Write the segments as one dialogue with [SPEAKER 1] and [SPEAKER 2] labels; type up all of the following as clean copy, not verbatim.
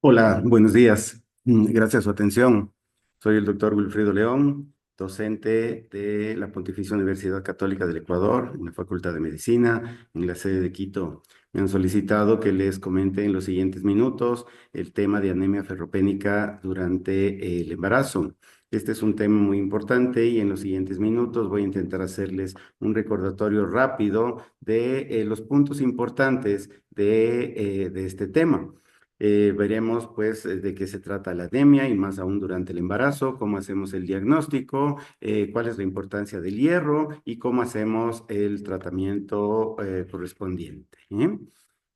[SPEAKER 1] Hola, buenos días. Gracias a su atención. Soy el doctor Wilfrido León, docente de la Pontificia Universidad Católica del Ecuador, en la Facultad de Medicina, en la sede de Quito. Me han solicitado que les comente en los siguientes minutos el tema de anemia ferropénica durante el embarazo. Este es un tema muy importante y en los siguientes minutos voy a intentar hacerles un recordatorio rápido de los puntos importantes de este tema. Veremos pues de qué se trata la anemia y más aún durante el embarazo, cómo hacemos el diagnóstico, cuál es la importancia del hierro y cómo hacemos el tratamiento correspondiente.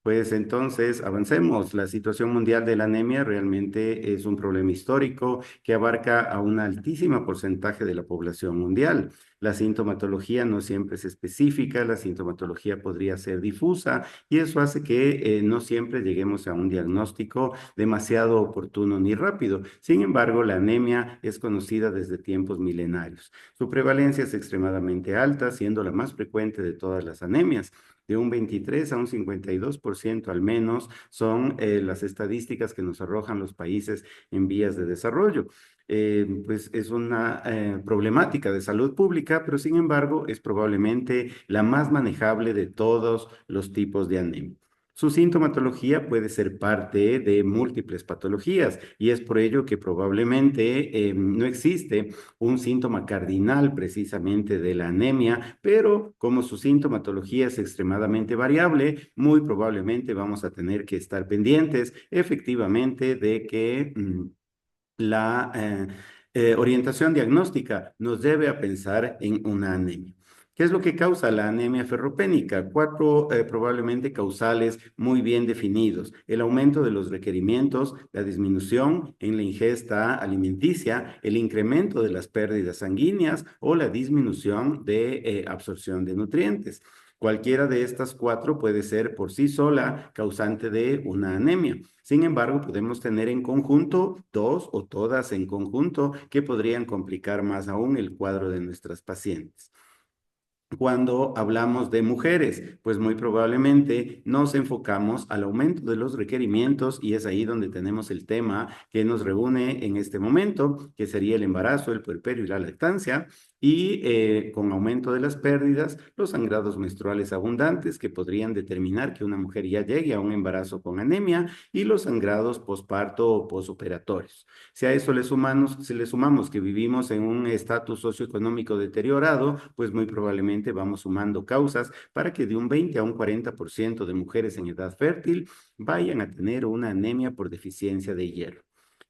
[SPEAKER 1] Pues entonces, avancemos. La situación mundial de la anemia realmente es un problema histórico que abarca a un altísimo porcentaje de la población mundial. La sintomatología no siempre es específica, la sintomatología podría ser difusa y eso hace que no siempre lleguemos a un diagnóstico demasiado oportuno ni rápido. Sin embargo, la anemia es conocida desde tiempos milenarios. Su prevalencia es extremadamente alta, siendo la más frecuente de todas las anemias. De un 23 a un 52% al menos son las estadísticas que nos arrojan los países en vías de desarrollo. Pues es una problemática de salud pública, pero sin embargo es probablemente la más manejable de todos los tipos de anemia. Su sintomatología puede ser parte de múltiples patologías y es por ello que probablemente no existe un síntoma cardinal precisamente de la anemia, pero como su sintomatología es extremadamente variable, muy probablemente vamos a tener que estar pendientes efectivamente de que la orientación diagnóstica nos debe a pensar en una anemia. ¿Qué es lo que causa la anemia ferropénica? Cuatro probablemente causales muy bien definidos. El aumento de los requerimientos, la disminución en la ingesta alimenticia, el incremento de las pérdidas sanguíneas o la disminución de absorción de nutrientes. Cualquiera de estas cuatro puede ser por sí sola causante de una anemia. Sin embargo, podemos tener en conjunto dos o todas en conjunto que podrían complicar más aún el cuadro de nuestras pacientes. Cuando hablamos de mujeres, pues muy probablemente nos enfocamos al aumento de los requerimientos y es ahí donde tenemos el tema que nos reúne en este momento, que sería el embarazo, el puerperio y la lactancia, y con aumento de las pérdidas, los sangrados menstruales abundantes que podrían determinar que una mujer ya llegue a un embarazo con anemia y los sangrados posparto o posoperatorios. Si a eso le sumamos que vivimos en un estatus socioeconómico deteriorado, pues muy probablemente vamos sumando causas para que de un 20 a un 40% de mujeres en edad fértil vayan a tener una anemia por deficiencia de hierro.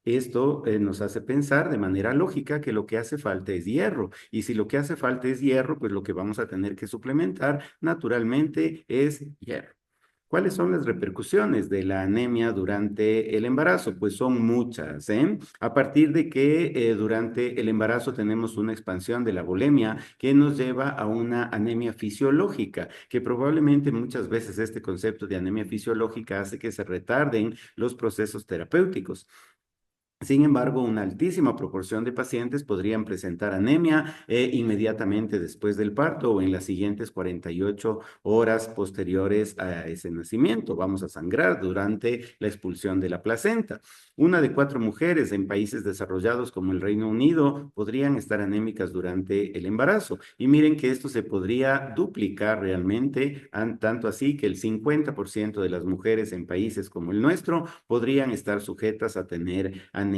[SPEAKER 1] Esto nos hace pensar de manera lógica que lo que hace falta es hierro. Y si lo que hace falta es hierro, pues lo que vamos a tener que suplementar naturalmente es hierro. ¿Cuáles son las repercusiones de la anemia durante el embarazo? Pues son muchas, ¿eh? A partir de que durante el embarazo tenemos una expansión de la bulimia que nos lleva a una anemia fisiológica, que probablemente muchas veces este concepto de anemia fisiológica hace que se retarden los procesos terapéuticos. Sin embargo, una altísima proporción de pacientes podrían presentar anemia inmediatamente después del parto o en las siguientes 48 horas posteriores a ese nacimiento. Vamos a sangrar durante la expulsión de la placenta. Una de cuatro mujeres en países desarrollados como el Reino Unido podrían estar anémicas durante el embarazo. Y miren que esto se podría duplicar realmente, tanto así que el 50% de las mujeres en países como el nuestro podrían estar sujetas a tener anemia.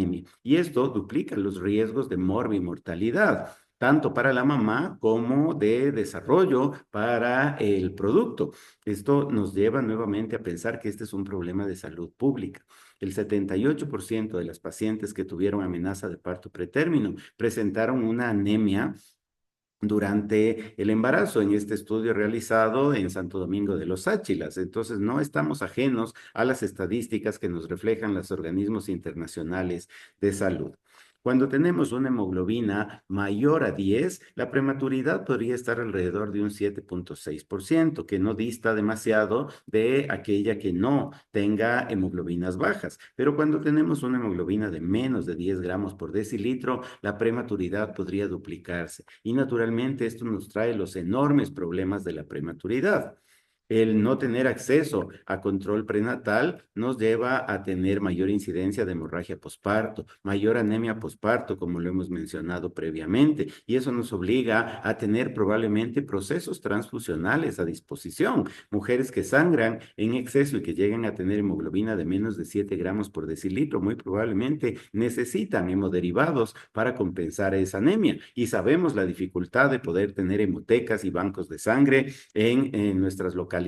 [SPEAKER 1] Y esto duplica los riesgos de morbimortalidad tanto para la mamá como de desarrollo para el producto. Esto nos lleva nuevamente a pensar que este es un problema de salud pública. El 78% de las pacientes que tuvieron amenaza de parto pretérmino presentaron una anemia durante el embarazo en este estudio realizado en Santo Domingo de los Áchilas. Entonces, no estamos ajenos a las estadísticas que nos reflejan los organismos internacionales de salud. Cuando tenemos una hemoglobina mayor a 10, la prematuridad podría estar alrededor de un 7,6%, que no dista demasiado de aquella que no tenga hemoglobinas bajas. Pero cuando tenemos una hemoglobina de menos de 10 gramos por decilitro, la prematuridad podría duplicarse. Y naturalmente esto nos trae los enormes problemas de la prematuridad. El no tener acceso a control prenatal nos lleva a tener mayor incidencia de hemorragia posparto, mayor anemia posparto, como lo hemos mencionado previamente, y eso nos obliga a tener probablemente procesos transfusionales a disposición. Mujeres que sangran en exceso y que llegan a tener hemoglobina de menos de 7 gramos por decilitro, muy probablemente necesitan hemoderivados para compensar esa anemia. Y sabemos la dificultad de poder tener hemotecas y bancos de sangre en nuestras localidades.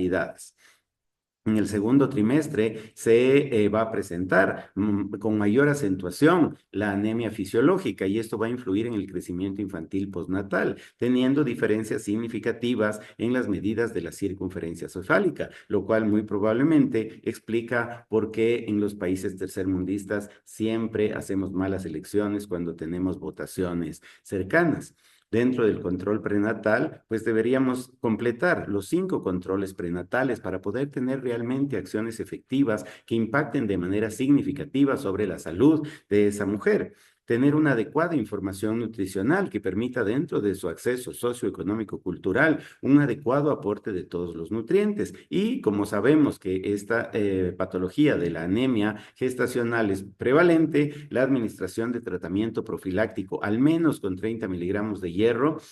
[SPEAKER 1] En el segundo trimestre se va a presentar con mayor acentuación la anemia fisiológica y esto va a influir en el crecimiento infantil postnatal, teniendo diferencias significativas en las medidas de la circunferencia cefálica, lo cual muy probablemente explica por qué en los países tercermundistas siempre hacemos malas elecciones cuando tenemos votaciones cercanas. Dentro del control prenatal, pues deberíamos completar los 5 controles prenatales para poder tener realmente acciones efectivas que impacten de manera significativa sobre la salud de esa mujer. Tener una adecuada información nutricional que permita dentro de su acceso socioeconómico cultural un adecuado aporte de todos los nutrientes. Y como sabemos que esta patología de la anemia gestacional es prevalente, la administración de tratamiento profiláctico, al menos con 30 miligramos de hierro,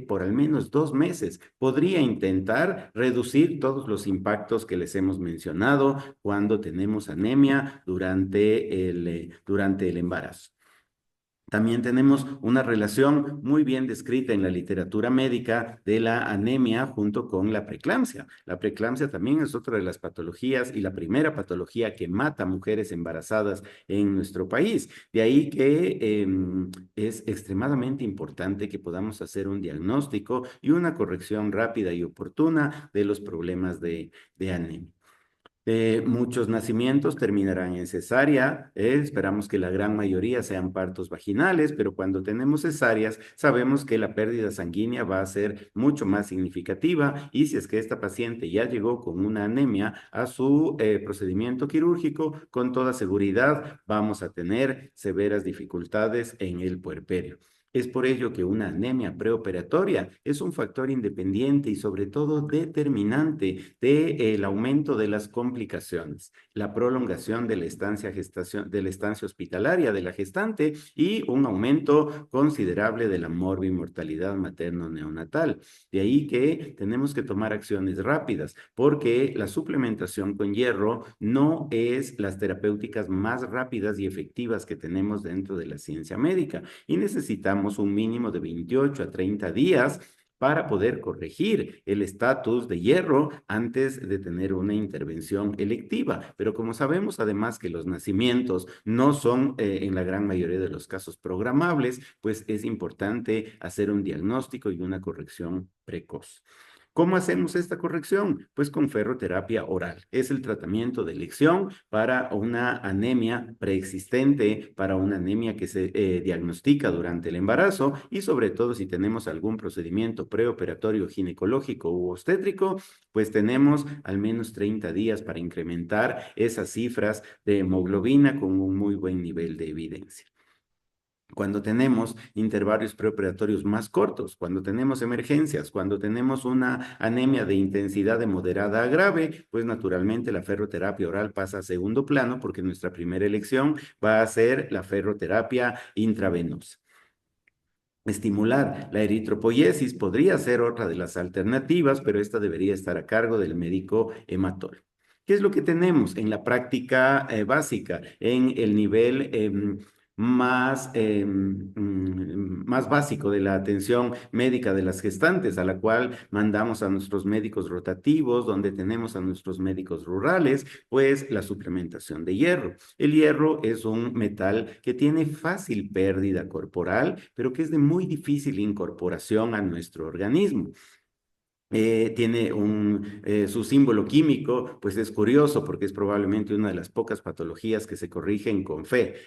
[SPEAKER 1] por al menos 2 meses, podría intentar reducir todos los impactos que les hemos mencionado cuando tenemos anemia durante el embarazo. También tenemos una relación muy bien descrita en la literatura médica de la anemia junto con la preeclampsia. La preeclampsia también es otra de las patologías y la primera patología que mata a mujeres embarazadas en nuestro país. De ahí que es extremadamente importante que podamos hacer un diagnóstico y una corrección rápida y oportuna de los problemas de anemia. Muchos nacimientos terminarán en cesárea. Esperamos que la gran mayoría sean partos vaginales, pero cuando tenemos cesáreas, sabemos que la pérdida sanguínea va a ser mucho más significativa y si es que esta paciente ya llegó con una anemia a su procedimiento quirúrgico, con toda seguridad vamos a tener severas dificultades en el puerperio. Es por ello que una anemia preoperatoria es un factor independiente y sobre todo determinante del aumento de las complicaciones, la prolongación de de la estancia hospitalaria de la gestante y un aumento considerable de la morbimortalidad materno-neonatal. De ahí que tenemos que tomar acciones rápidas porque la suplementación con hierro no es las terapéuticas más rápidas y efectivas que tenemos dentro de la ciencia médica y necesitamos un mínimo de 28 a 30 días para poder corregir el estatus de hierro antes de tener una intervención electiva. Pero como sabemos, además que los nacimientos no son en la gran mayoría de los casos programables, pues es importante hacer un diagnóstico y una corrección precoz. ¿Cómo hacemos esta corrección? Pues con ferroterapia oral. Es el tratamiento de elección para una anemia preexistente, para una anemia que se diagnostica durante el embarazo y sobre todo si tenemos algún procedimiento preoperatorio ginecológico u obstétrico, pues tenemos al menos 30 días para incrementar esas cifras de hemoglobina con un muy buen nivel de evidencia. Cuando tenemos intervalos preoperatorios más cortos, cuando tenemos emergencias, cuando tenemos una anemia de intensidad de moderada a grave, pues naturalmente la ferroterapia oral pasa a segundo plano porque nuestra primera elección va a ser la ferroterapia intravenosa. Estimular la eritropoiesis podría ser otra de las alternativas, pero esta debería estar a cargo del médico hematólogo. ¿Qué es lo que tenemos en la práctica básica, en el nivel más básico de la atención médica de las gestantes, a la cual mandamos a nuestros médicos rotativos, donde tenemos a nuestros médicos rurales, pues la suplementación de hierro? El hierro es un metal que tiene fácil pérdida corporal, pero que es de muy difícil incorporación a nuestro organismo. Tiene su símbolo químico, pues es curioso porque es probablemente una de las pocas patologías que se corrigen con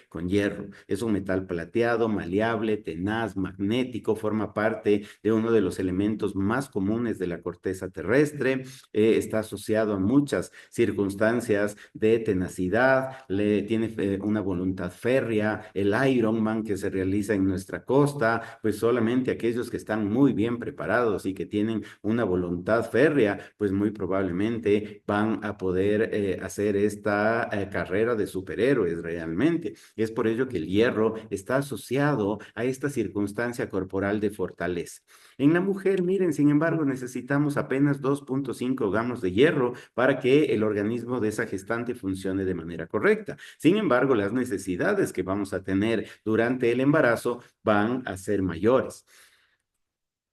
[SPEAKER 1] con hierro. Es un metal plateado, maleable, tenaz, magnético, forma parte de uno de los elementos más comunes de la corteza terrestre, está asociado a muchas circunstancias de tenacidad, tiene una voluntad férrea, el Ironman que se realiza en nuestra costa, pues solamente aquellos que están muy bien preparados y que tienen una voluntad férrea, pues muy probablemente van a poder hacer esta carrera de superhéroes realmente. Es por ello que el hierro está asociado a esta circunstancia corporal de fortaleza. En la mujer, miren, sin embargo, necesitamos apenas 2,5 gramos de hierro para que el organismo de esa gestante funcione de manera correcta. Sin embargo, las necesidades que vamos a tener durante el embarazo van a ser mayores.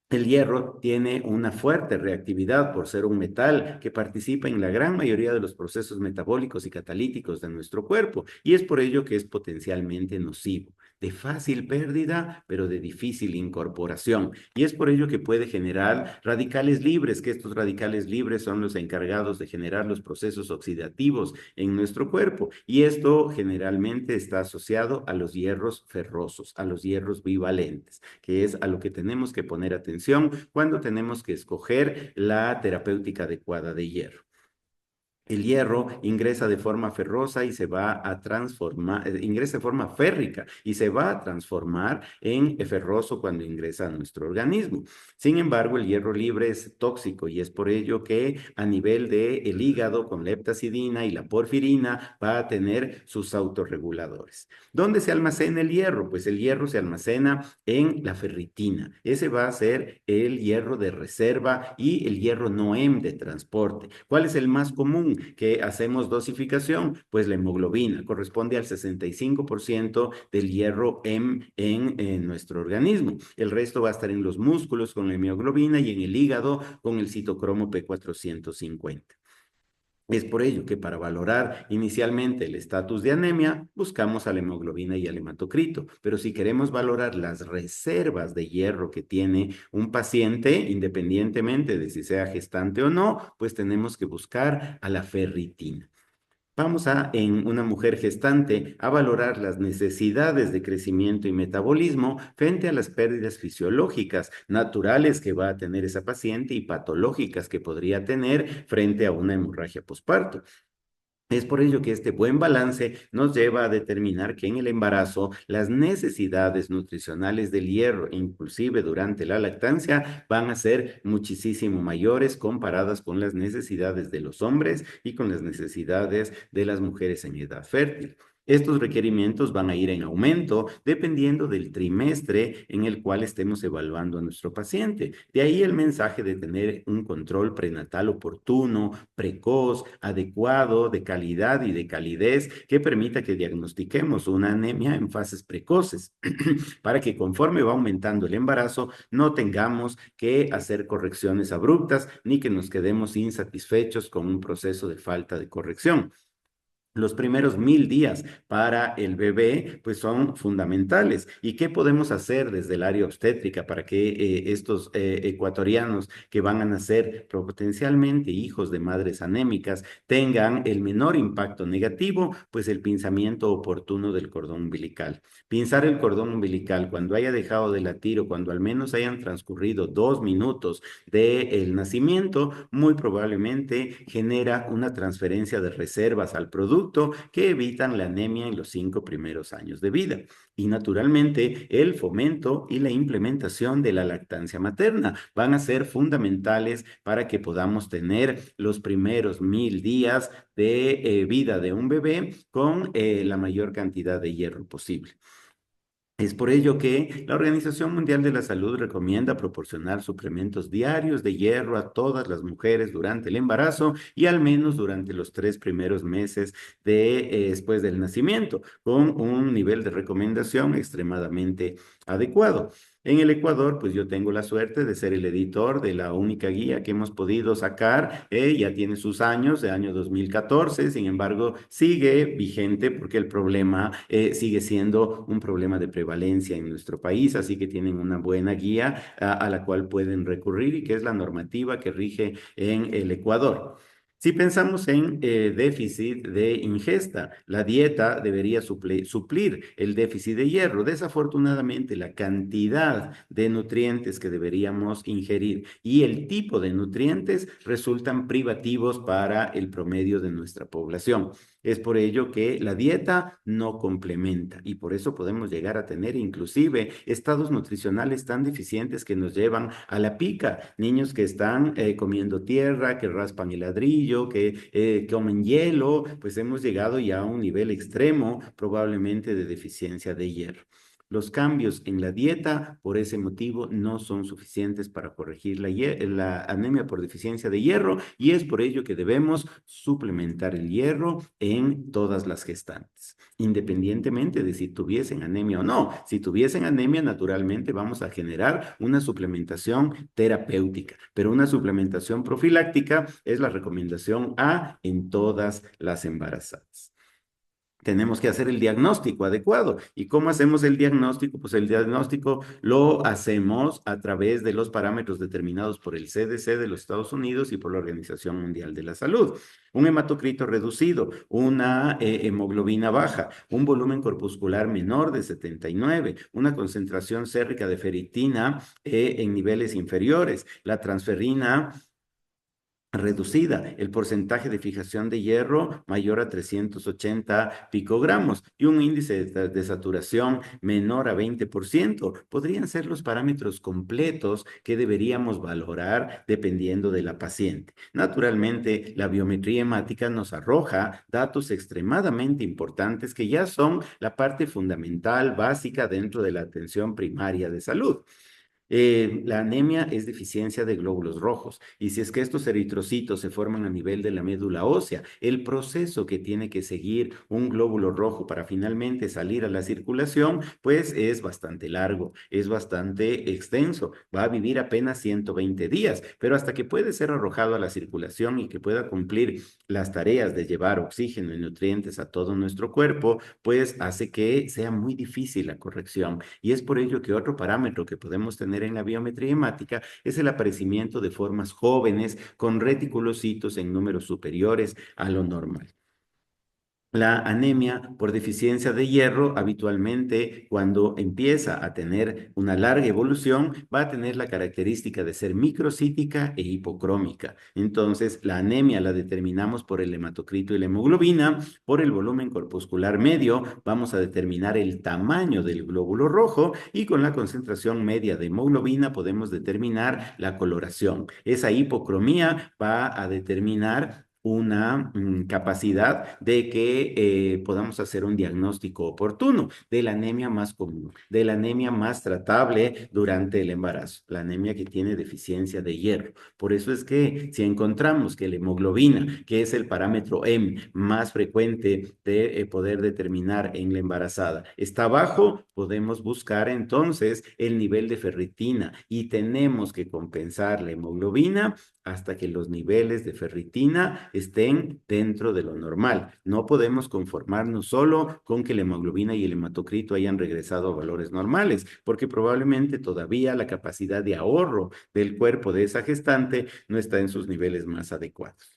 [SPEAKER 1] El hierro tiene una fuerte reactividad por ser un metal que participa en la gran mayoría de los procesos metabólicos y catalíticos de nuestro cuerpo y es por ello que es potencialmente nocivo, de fácil pérdida, pero de difícil incorporación. Y es por ello que puede generar radicales libres, que estos radicales libres son los encargados de generar los procesos oxidativos en nuestro cuerpo. Y esto generalmente está asociado a los hierros ferrosos, a los hierros bivalentes, que es a lo que tenemos que poner atención cuando tenemos que escoger la terapéutica adecuada de hierro. El hierro ingresa de forma ferrosa y se va a transformar, ingresa de forma férrica y se va a transformar en ferroso cuando ingresa a nuestro organismo. Sin embargo, el hierro libre es tóxico y es por ello que a nivel del hígado con la heptacidina y la porfirina va a tener sus autorreguladores. ¿Dónde se almacena el hierro? Pues el hierro se almacena en la ferritina. Ese va a ser el hierro de reserva y el hierro NOEM de transporte. ¿Cuál es el más común? Que hacemos dosificación, pues la hemoglobina corresponde al 65% del hierro en nuestro organismo. El resto va a estar en los músculos con la hemoglobina y en el hígado con el citocromo P450. Es por ello que para valorar inicialmente el estatus de anemia, buscamos a la hemoglobina y al hematocrito. Pero si queremos valorar las reservas de hierro que tiene un paciente, independientemente de si sea gestante o no, pues tenemos que buscar a la ferritina. Vamos a, en una mujer gestante, a valorar las necesidades de crecimiento y metabolismo frente a las pérdidas fisiológicas naturales que va a tener esa paciente y patológicas que podría tener frente a una hemorragia posparto. Es por ello que este buen balance nos lleva a determinar que en el embarazo las necesidades nutricionales del hierro, inclusive durante la lactancia, van a ser muchísimo mayores comparadas con las necesidades de los hombres y con las necesidades de las mujeres en edad fértil. Estos requerimientos van a ir en aumento dependiendo del trimestre en el cual estemos evaluando a nuestro paciente. De ahí el mensaje de tener un control prenatal oportuno, precoz, adecuado, de calidad y de calidez que permita que diagnostiquemos una anemia en fases precoces para que conforme va aumentando el embarazo no tengamos que hacer correcciones abruptas ni que nos quedemos insatisfechos con un proceso de falta de corrección. Los primeros 1,000 días para el bebé, pues son fundamentales. ¿Y qué podemos hacer desde el área obstétrica para que estos ecuatorianos que van a nacer potencialmente hijos de madres anémicas tengan el menor impacto negativo? Pues el pinzamiento oportuno del cordón umbilical. Pinzar el cordón umbilical cuando haya dejado de latir o cuando al menos hayan transcurrido 2 minutos del nacimiento, muy probablemente genera una transferencia de reservas al producto que evitan la anemia en los 5 primeros años de vida. Y naturalmente el fomento y la implementación de la lactancia materna van a ser fundamentales para que podamos tener los primeros 1,000 días de vida de un bebé con la mayor cantidad de hierro posible. Es por ello que la Organización Mundial de la Salud recomienda proporcionar suplementos diarios de hierro a todas las mujeres durante el embarazo y al menos durante los 3 primeros meses después del nacimiento, con un nivel de recomendación extremadamente adecuado. En el Ecuador, pues yo tengo la suerte de ser el editor de la única guía que hemos podido sacar, ya tiene sus años, de año 2014, sin embargo, sigue vigente porque el problema sigue siendo un problema de prevalencia en nuestro país, así que tienen una buena guía a la cual pueden recurrir y que es la normativa que rige en el Ecuador. Si pensamos en déficit de ingesta, la dieta debería suplir el déficit de hierro. Desafortunadamente, la cantidad de nutrientes que deberíamos ingerir y el tipo de nutrientes resultan privativos para el promedio de nuestra población. Es por ello que la dieta no complementa y por eso podemos llegar a tener inclusive estados nutricionales tan deficientes que nos llevan a la pica. Niños que están comiendo tierra, que raspan el ladrillo, que comen hielo, pues hemos llegado ya a un nivel extremo probablemente de deficiencia de hierro. Los cambios en la dieta, por ese motivo, no son suficientes para corregir la anemia por deficiencia de hierro y es por ello que debemos suplementar el hierro en todas las gestantes, independientemente de si tuviesen anemia o no. Si tuviesen anemia, naturalmente vamos a generar una suplementación terapéutica, pero una suplementación profiláctica es la recomendación A en todas las embarazadas. Tenemos que hacer el diagnóstico adecuado. ¿Y cómo hacemos el diagnóstico? Pues el diagnóstico lo hacemos a través de los parámetros determinados por el CDC de los Estados Unidos y por la Organización Mundial de la Salud. Un hematocrito reducido, una hemoglobina baja, un volumen corpuscular menor de 79, una concentración sérrica de ferritina en niveles inferiores, la transferrina reducida, el porcentaje de fijación de hierro mayor a 380 picogramos y un índice de saturación menor a 20%. Podrían ser los parámetros completos que deberíamos valorar dependiendo de la paciente. Naturalmente, la biometría hemática nos arroja datos extremadamente importantes que ya son la parte fundamental, básica dentro de la atención primaria de salud. La anemia es deficiencia de glóbulos rojos y si es que estos eritrocitos se forman a nivel de la médula ósea, el proceso que tiene que seguir un glóbulo rojo para finalmente salir a la circulación, pues es bastante largo, es bastante extenso, va a vivir apenas 120 días, pero hasta que puede ser arrojado a la circulación y que pueda cumplir las tareas de llevar oxígeno y nutrientes a todo nuestro cuerpo, pues hace que sea muy difícil la corrección. Y es por ello que otro parámetro que podemos tener en la biometría hemática es el aparecimiento de formas jóvenes con reticulocitos en números superiores a lo normal. La anemia por deficiencia de hierro habitualmente cuando empieza a tener una larga evolución va a tener la característica de ser microcítica e hipocrómica. Entonces, la anemia la determinamos por el hematocrito y la hemoglobina, por el volumen corpuscular medio vamos a determinar el tamaño del glóbulo rojo y con la concentración media de hemoglobina podemos determinar la coloración. Esa hipocromía va a determinar una capacidad de que podamos hacer un diagnóstico oportuno de la anemia más común, de la anemia más tratable durante el embarazo, la anemia que tiene deficiencia de hierro. Por eso es que si encontramos que la hemoglobina, que es el parámetro M más frecuente de poder determinar en la embarazada, está bajo, podemos buscar entonces el nivel de ferritina y tenemos que compensar la hemoglobina hasta que los niveles de ferritina estén dentro de lo normal. No podemos conformarnos solo con que la hemoglobina y el hematocrito hayan regresado a valores normales, porque probablemente todavía la capacidad de ahorro del cuerpo de esa gestante no está en sus niveles más adecuados.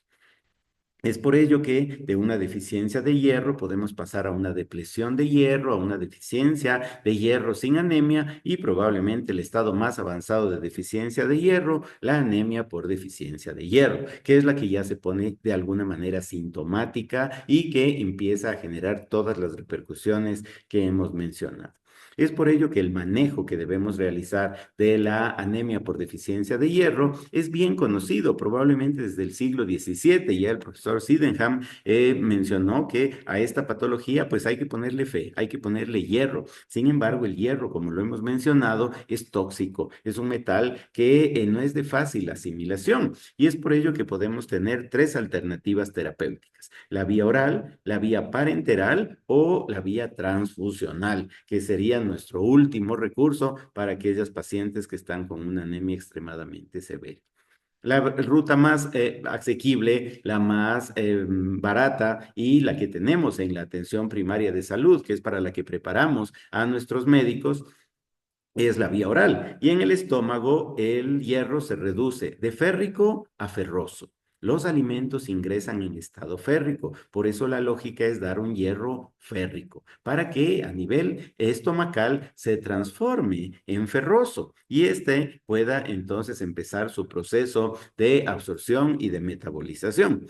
[SPEAKER 1] Es por ello que de una deficiencia de hierro podemos pasar a una depresión de hierro, a una deficiencia de hierro sin anemia y probablemente el estado más avanzado de deficiencia de hierro, la anemia por deficiencia de hierro, que es la que ya se pone de alguna manera sintomática y que empieza a generar todas las repercusiones que hemos mencionado. Es por ello que el manejo que debemos realizar de la anemia por deficiencia de hierro es bien conocido, probablemente desde el siglo XVII. Ya el profesor Sydenham mencionó que a esta patología pues hay que ponerle fe, hay que ponerle hierro. Sin embargo, el hierro, como lo hemos mencionado, es tóxico, es un metal que no es de fácil asimilación y es por ello que podemos tener tres alternativas terapéuticas: la vía oral, la vía parenteral o la vía transfusional, que sería nuestro último recurso para aquellas pacientes que están con una anemia extremadamente severa. La ruta más asequible, la más barata y la que tenemos en la atención primaria de salud, que es para la que preparamos a nuestros médicos, es la vía oral. Y en el estómago el hierro se reduce de férrico a ferroso. Los alimentos ingresan en estado férrico, por eso la lógica es dar un hierro férrico, para que a nivel estomacal se transforme en ferroso y este pueda entonces empezar su proceso de absorción y de metabolización.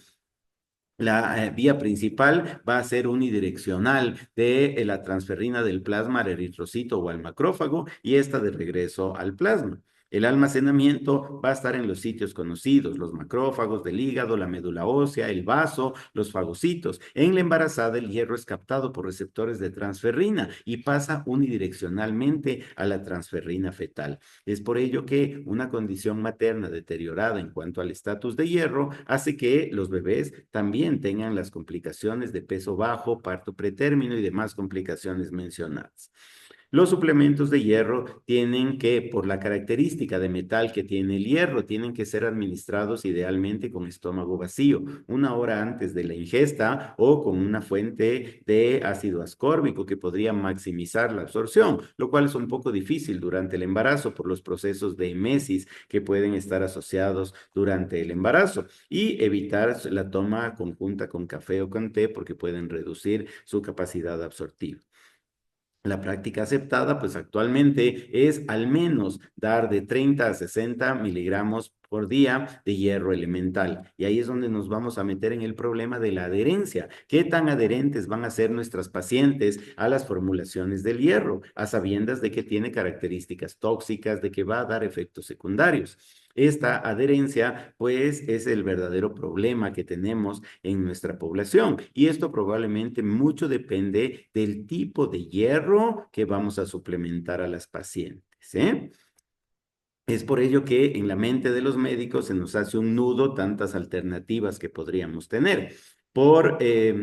[SPEAKER 1] La vía principal va a ser unidireccional de la transferrina del plasma al eritrocito o al macrófago y esta de regreso al plasma. El almacenamiento va a estar en los sitios conocidos, los macrófagos del hígado, la médula ósea, el vaso, los fagocitos. En la embarazada el hierro es captado por receptores de transferrina y pasa unidireccionalmente a la transferrina fetal. Es por ello que una condición materna deteriorada en cuanto al estatus de hierro hace que los bebés también tengan las complicaciones de peso bajo, parto pretérmino y demás complicaciones mencionadas. Los suplementos de hierro tienen que, por la característica de metal que tiene el hierro, tienen que ser administrados idealmente con estómago vacío, una hora antes de la ingesta o con una fuente de ácido ascórbico que podría maximizar la absorción, lo cual es un poco difícil durante el embarazo por los procesos de emesis que pueden estar asociados durante el embarazo y evitar la toma conjunta con café o con té porque pueden reducir su capacidad absortiva. La práctica aceptada, pues actualmente es al menos dar de 30 a 60 miligramos por día de hierro elemental. Y ahí es donde nos vamos a meter en el problema de la adherencia. ¿Qué tan adherentes van a ser nuestras pacientes a las formulaciones del hierro, a sabiendas de que tiene características tóxicas, de que va a dar efectos secundarios? Esta adherencia, pues, es el verdadero problema que tenemos en nuestra población. Y esto probablemente mucho depende del tipo de hierro que vamos a suplementar a las pacientes, ¿eh? Es por ello que en la mente de los médicos se nos hace un nudo tantas alternativas que podríamos tener. Por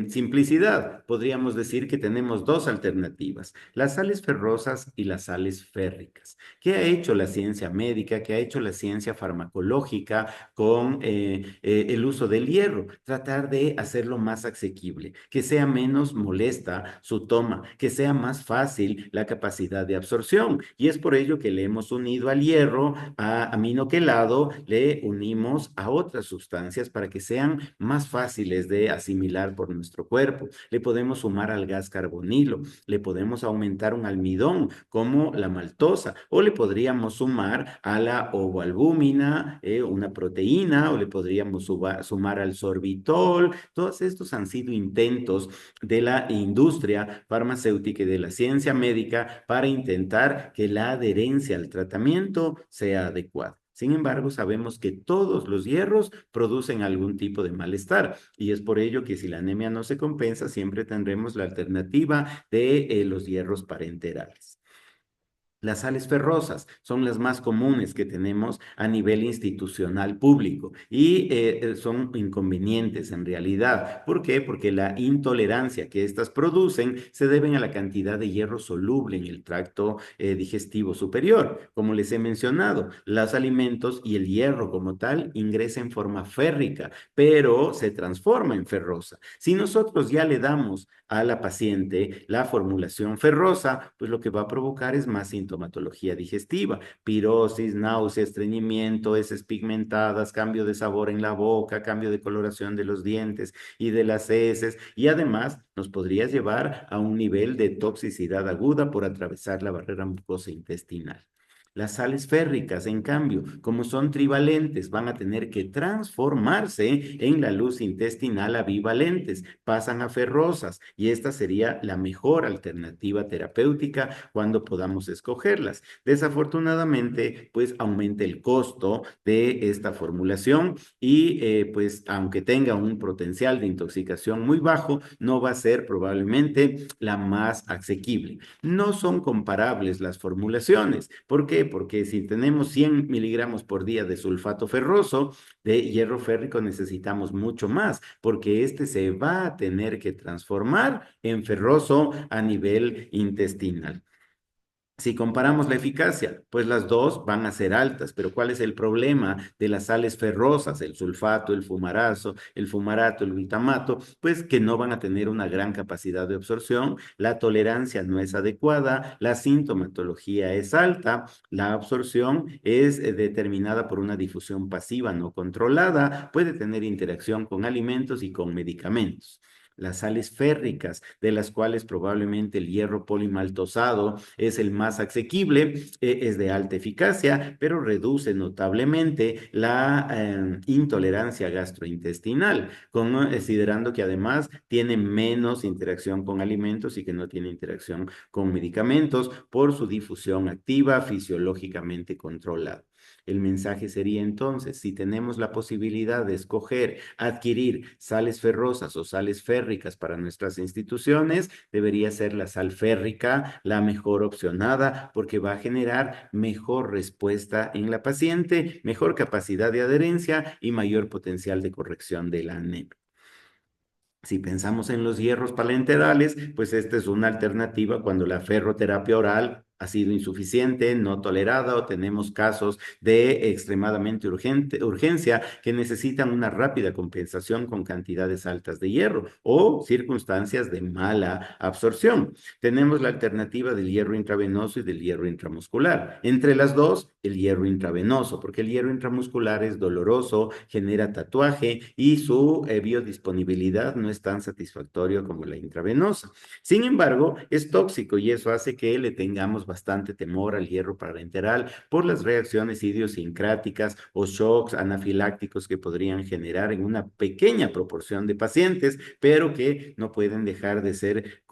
[SPEAKER 1] simplicidad, podríamos decir que tenemos dos alternativas, las sales ferrosas y las sales férricas. ¿Qué ha hecho la ciencia médica? ¿Qué ha hecho la ciencia farmacológica con el uso del hierro? Tratar de hacerlo más asequible, que sea menos molesta su toma, que sea más fácil la capacidad de absorción. Y es por ello que le hemos unido al hierro, a aminoquelado, le unimos a otras sustancias para que sean más fáciles de asimilar por nuestro cuerpo. Le podemos sumar al gas carbonilo, le podemos aumentar un almidón como la maltosa o le podríamos sumar a la ovoalbúmina, una proteína o le podríamos sumar al sorbitol. Todos estos han sido intentos de la industria farmacéutica y de la ciencia médica para intentar que la adherencia al tratamiento sea adecuada. Sin embargo, sabemos que todos los hierros producen algún tipo de malestar y es por ello que si la anemia no se compensa, siempre tendremos la alternativa de los hierros parenterales. Las sales ferrosas son las más comunes que tenemos a nivel institucional público y son inconvenientes en realidad. ¿Por qué? Porque la intolerancia que estas producen se deben a la cantidad de hierro soluble en el tracto digestivo superior. Como les he mencionado, los alimentos y el hierro como tal ingresa en forma férrica, pero se transforma en ferrosa. Si nosotros ya le damos a la paciente la formulación ferrosa, pues lo que va a provocar es más sintomatología digestiva, pirosis, náusea, estreñimiento, heces pigmentadas, cambio de sabor en la boca, cambio de coloración de los dientes y de las heces, y además nos podría llevar a un nivel de toxicidad aguda por atravesar la barrera mucosa intestinal. Las sales férricas, en cambio, como son trivalentes, van a tener que transformarse en la luz intestinal a bivalentes, pasan a ferrosas y esta sería la mejor alternativa terapéutica cuando podamos escogerlas. Desafortunadamente, pues aumenta el costo de esta formulación y pues aunque tenga un potencial de intoxicación muy bajo, no va a ser probablemente la más asequible. No son comparables las formulaciones. ¿Por qué? Porque si tenemos 100 miligramos por día de sulfato ferroso, de hierro férrico necesitamos mucho más, porque este se va a tener que transformar en ferroso a nivel intestinal. Si comparamos la eficacia, pues las dos van a ser altas, pero ¿cuál es el problema de las sales ferrosas, el sulfato, el fumarato, el glutamato? Pues que no van a tener una gran capacidad de absorción, la tolerancia no es adecuada, la sintomatología es alta, la absorción es determinada por una difusión pasiva no controlada, puede tener interacción con alimentos y con medicamentos. Las sales férricas, de las cuales probablemente el hierro polimaltosado es el más asequible, es de alta eficacia, pero reduce notablemente la intolerancia gastrointestinal, considerando que además tiene menos interacción con alimentos y que no tiene interacción con medicamentos por su difusión activa fisiológicamente controlada. El mensaje sería entonces, si tenemos la posibilidad de escoger, adquirir sales ferrosas o sales férricas para nuestras instituciones, debería ser la sal férrica la mejor opcionada porque va a generar mejor respuesta en la paciente, mejor capacidad de adherencia y mayor potencial de corrección de la anemia. Si pensamos en los hierros parenterales, pues esta es una alternativa cuando la ferroterapia oral ha sido insuficiente, no tolerada o tenemos casos de extremadamente urgencia que necesitan una rápida compensación con cantidades altas de hierro o circunstancias de mala absorción. Tenemos la alternativa del hierro intravenoso y del hierro intramuscular. Entre las dos, el hierro intravenoso, porque el hierro intramuscular es doloroso, genera tatuaje y su biodisponibilidad no es tan satisfactorio como la intravenosa. Sin embargo, es tóxico y eso hace que le tengamos bastante temor al hierro parenteral por las reacciones idiosincráticas o shocks anafilácticos que podrían generar en una pequeña proporción de pacientes, pero que no pueden dejar de ser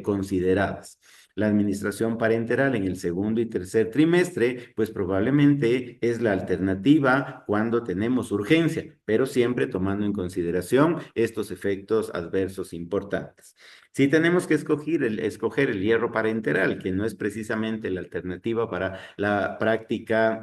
[SPEAKER 1] consideradas. La administración parenteral en el segundo y tercer trimestre, pues probablemente es la alternativa cuando tenemos urgencia, pero siempre tomando en consideración estos efectos adversos importantes. Si tenemos que escoger el hierro parenteral, que no es precisamente la alternativa para la práctica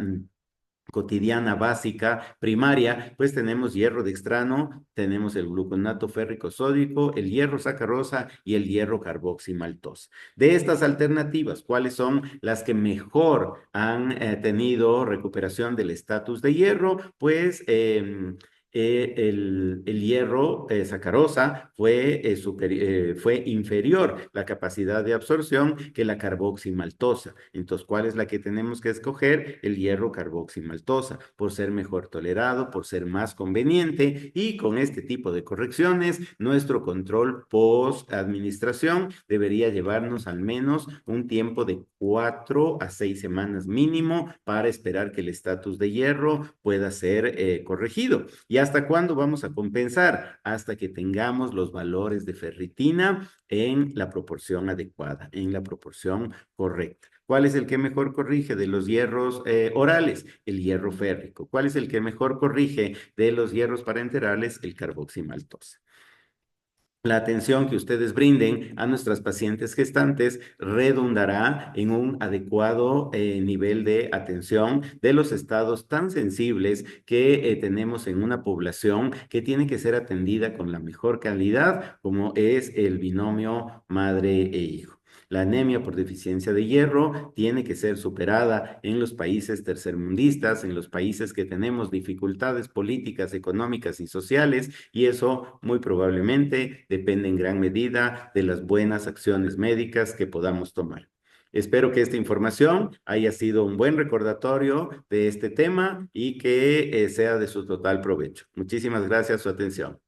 [SPEAKER 1] cotidiana básica primaria, pues tenemos hierro dextrano, tenemos el gluconato férrico sódico, el hierro sacarosa y el hierro carboximaltosa. De estas alternativas, ¿cuáles son las que mejor han tenido recuperación del estatus de hierro? Pues el hierro sacarosa fue inferior la capacidad de absorción que la carboximaltosa. Entonces, ¿cuál es la que tenemos que escoger? El hierro carboximaltosa, por ser mejor tolerado, por ser más conveniente y con este tipo de correcciones, nuestro control post-administración debería llevarnos al menos un tiempo de 4 a 6 semanas mínimo para esperar que el estatus de hierro pueda ser corregido. ¿Y hasta cuándo vamos a compensar? Hasta que tengamos los valores de ferritina en la proporción adecuada, en la proporción correcta. ¿Cuál es el que mejor corrige de los hierros orales? El hierro férrico. ¿Cuál es el que mejor corrige de los hierros parenterales? El carboximaltosa. La atención que ustedes brinden a nuestras pacientes gestantes redundará en un adecuado nivel de atención de los estados tan sensibles que tenemos en una población que tiene que ser atendida con la mejor calidad, como es el binomio madre e hijo. La anemia por deficiencia de hierro tiene que ser superada en los países tercermundistas, en los países que tenemos dificultades políticas, económicas y sociales, y eso muy probablemente depende en gran medida de las buenas acciones médicas que podamos tomar. Espero que esta información haya sido un buen recordatorio de este tema y que sea de su total provecho. Muchísimas gracias por su atención.